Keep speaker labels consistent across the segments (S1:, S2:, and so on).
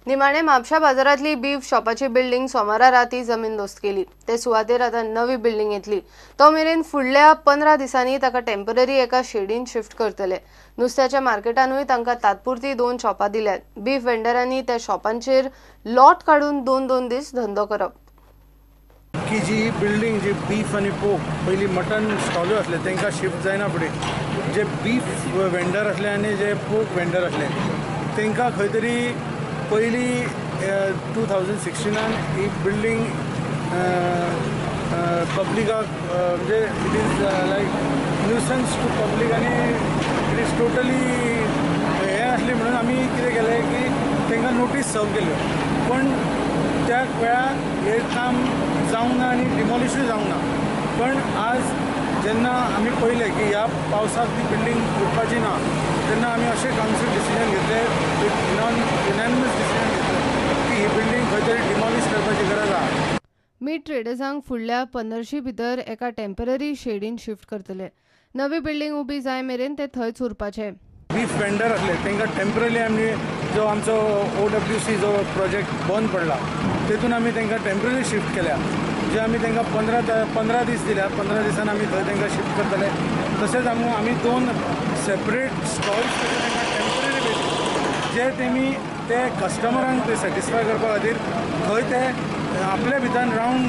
S1: निमाणे म्हापशा बाजारातली beef शॉपाची building सोमारा राती जमीनदोस्त केली। ते सुवातेर आता नवी बिल्डिंग येतली। तो मेरेन फुडल्या 15 दिसांनी ताका टेम्पररी एका शेडीन शिफ्ट करतले। नुस्त्याच्या मार्केटानूय तांकां तात्पुरती 2 शॉपां दिल्यात। बीफ वेंडरांनी त्या शॉपांचेर लॉट काढून 2-2 दीस धंदो करप।
S2: की जी बिल्डिंग जी बीफ आणि पोक पयली मटन स्टॉल असले तांकां शिफ्ट जायना फुडें जे बीफ वेंडर असले आणि जे पोक वेंडर असले तांकां खंय तरी पयली 2016 ही बिल्डिंग पब्लिकाक म्हणजे it is like nuisance to public आनी इट इज टोटली हें आसली म्हणून आमी कितें केलें की तांकां नोटीस सर्व केल्यो पण त्या वेळार हे काम जावंक ना आनी डिमॉलिशूय जावंक ना। पण आज जेन्ना आमी पळयलें की ह्या पावसाक ती बिल्डिंग उरपाची ना तेन्ना आमी अशें कावन्सील डिसिजन घेतलें युनॅनिमस डिसिजन घेतलें की ही बिल्डिंग खंय तरी डिमॉलिश करपाची गरज आसा।
S1: मीट ट्रेडर्सांक फुडल्या 15 भितर एका टेम्पररी शेडीन शिफ्ट करतले। नवी बिल्डिंग उबी जाय मेरेन ते थंयच उरपाचे।
S2: बीफ वेंडर असले तांकां टेम्पररी आमी जो आमचो OWC जो प्रोजेक्ट बंद पडला तेतून आमी तांकां टेम्पररी शिफ्ट केल्या जे आमी तांकां 15 दीस दिल्या। 15 दिसान आमी थंय तांकां शिफ्ट करतले। तशेंच आमी 2 सेपरेट स्टॉल्स तांकां टेम्पररी बेसीस जे तेमी ते कस्टमरांक ते सॅटिस्फाय करपा खातीर खंय ते आपल्या भितर रावन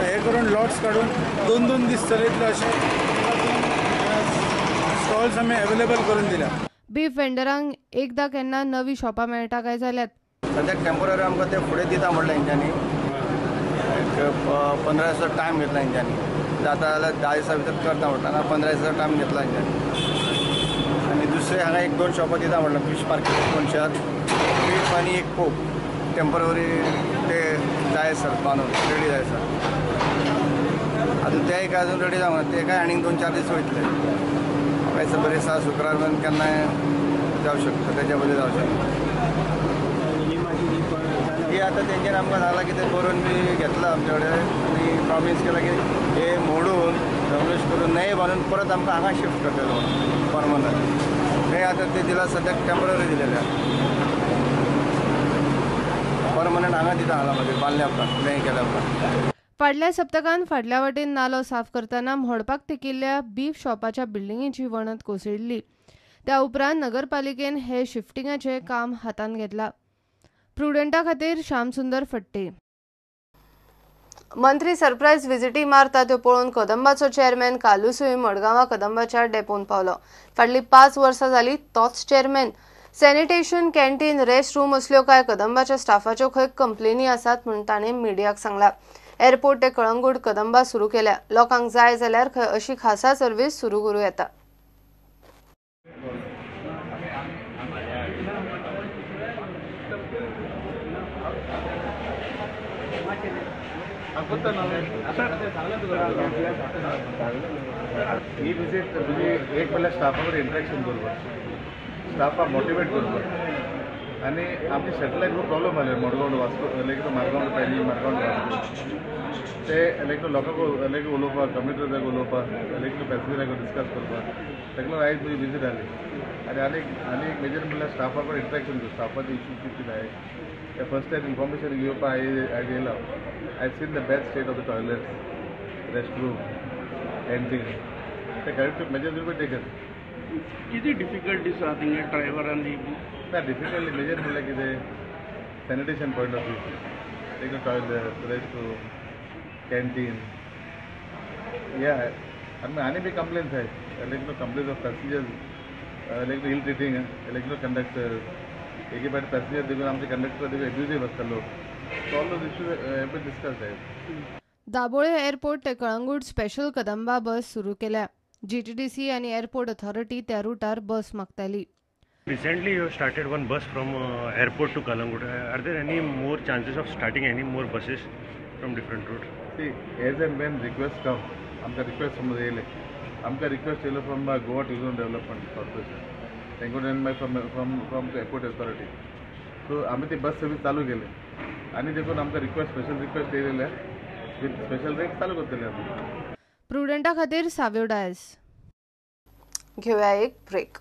S2: हे करून लॉट्स काडून 2-2 दीस चलयतले अशे स्टॉल्स आमी अवेलेबल करून दिल्या।
S1: बीफ वेंडरांक एकदा केन्ना नवी शॉपां मेळटा काय जाल्यार
S3: सद्याक टेम्पररी आमकां ते फुडें दिता म्हणलें हेंच्यांनी 15 दिसाचो टायम घेतला हेंच्यांनी जाता जाल्यार 10 दिसां भितर करता म्हणटा 15 दिसाचो टायम घेतला हेंच्यांनी। आनी दुसरे हांगा 1-2 शॉपां दिता म्हणलें फीश मार्केट कोणशार बीफ आनी एक पोक टेम्पररी ते जाय सर बांदून रेडी जाय सर। आतां ते एक अजून रेडी जावंक ना ते काय आनीक 2-4 दीस वयतले। कांय बरें दिसा शुक्रार बंद केन्नाय जावं शकता तेच्या बदल जावं शकता। ही आतां तेंच्यानी आमकां सांगलां की ते करून बी घेतलां आमचे कडेन आनी प्रॉमीस केला की हे मोडून डॉमिश करून नये बांदून परत आमकां हांगा शिफ्ट करतलो परमनंट। हे आतां ते दिला सद्याक टेम्पररी दिलेले परमनंट हांगा दिता हांगा मागीर बांदल्या उपरांत नये केल्या उपरांत।
S1: फाटल्या सप्तकांत फाटल्या वाटेन नालो साफ करतना मोडपाक तेकिल्ल्या बीफ शॉपाच्या बिल्डिंगेची वणत कोसळिल्ली। त्या उपरांत नगरपालिकेन हे शिफ्टिंगाचें काम हातांत घेतलां। प्रुडंटा खातीर श्यामसुंदर फडते। मंत्री सरप्रायज विजिटी मारता त्यो पळोवन कदंबाचो चेअरमॅन कालूसुय मडगांवां कदंबाच्या डेपोन पावलो। फाटलीं 5 वर्सां जालीं तोच chairman. Sanitation canteen rest room असल्यो कांय कदंबाच्या स्टाफाच्यो खंय कंप्लेनी आसात म्हूण ताणें मिडियाक सांगलां। एअरपोर्ट ते कळंगूट कदंबा सुरू केल्या। लोकांक जाय जाल्यार खंय अशी खासा सर्वीस सुरू करूं येता।
S4: ही विजिट म्हणजे एक पहिल्या स्टाफावर इंटरॅक्शन करपाक स्टाफाक मोटिवेट करपाक आनी आमची सॅटेलायट खूब प्रॉब्लम आले मडगांव वास्को लायक मारगांव पयलीं मारगांव ते लायक लोकांक लायक उलोवपाक कम्युनिटीक उलोवपाक लायक पॅसेंजराक डिस्कस करपाक ताका आयज तुजी विजीट जाली आनी एक मेजर म्हणल्यार स्टाफाक इंटरॅक्शन कर स्टाफाचे इश्यूज कितें जाय ते फर्स्ट टायम इन्फॉर्मेशन घेवपाक आयज येयला। I seen the best state of the toilets rest room canteen ते correct measures will be taken.
S5: किती डिफिकल्टीज आहा थिंगा ड्रायव्हरांनी
S4: ना डिफिकल्टी मेजर म्हणल्यार कितें सॅनिटेशन पॉयंट ऑफ व्यू एक टॉयलेट रेस्ट रूम कॅन्टीन या आनी बी कंप्लेन्स आहाय like complaints of passengers like ill treating like conductor एक पाटी पॅसेंजर देखून आमचे कंडक्टर देखून एब्युजीव आसता लोक so all those issues be discussed आहाय।
S1: दाबोळे एअरपोर्ट ते कळंगूट स्पेशल कदंबा बस सुरू केल्या। GTDC आणि एअरपोर्ट अथॉरिटी त्या रूटार बस मागताली।
S6: Recently, you have started one bus from airport to Kalangut. Are there any more chances of starting any more buses from different routes?
S4: See, as and when requests come, आमकां request समज येयले आमकां request येयलो from Goa tourism development corporation तेंकून from the airport authority so आमी ती bus service चालू केली आनी देखून आमकां स्पेशल रिक्वेस्ट येयलेले विथ स्पेशल रेट चालू करतले आमी।
S1: प्रुडंटा खातीर साव्यो डायस घेवया एक ब्रेक।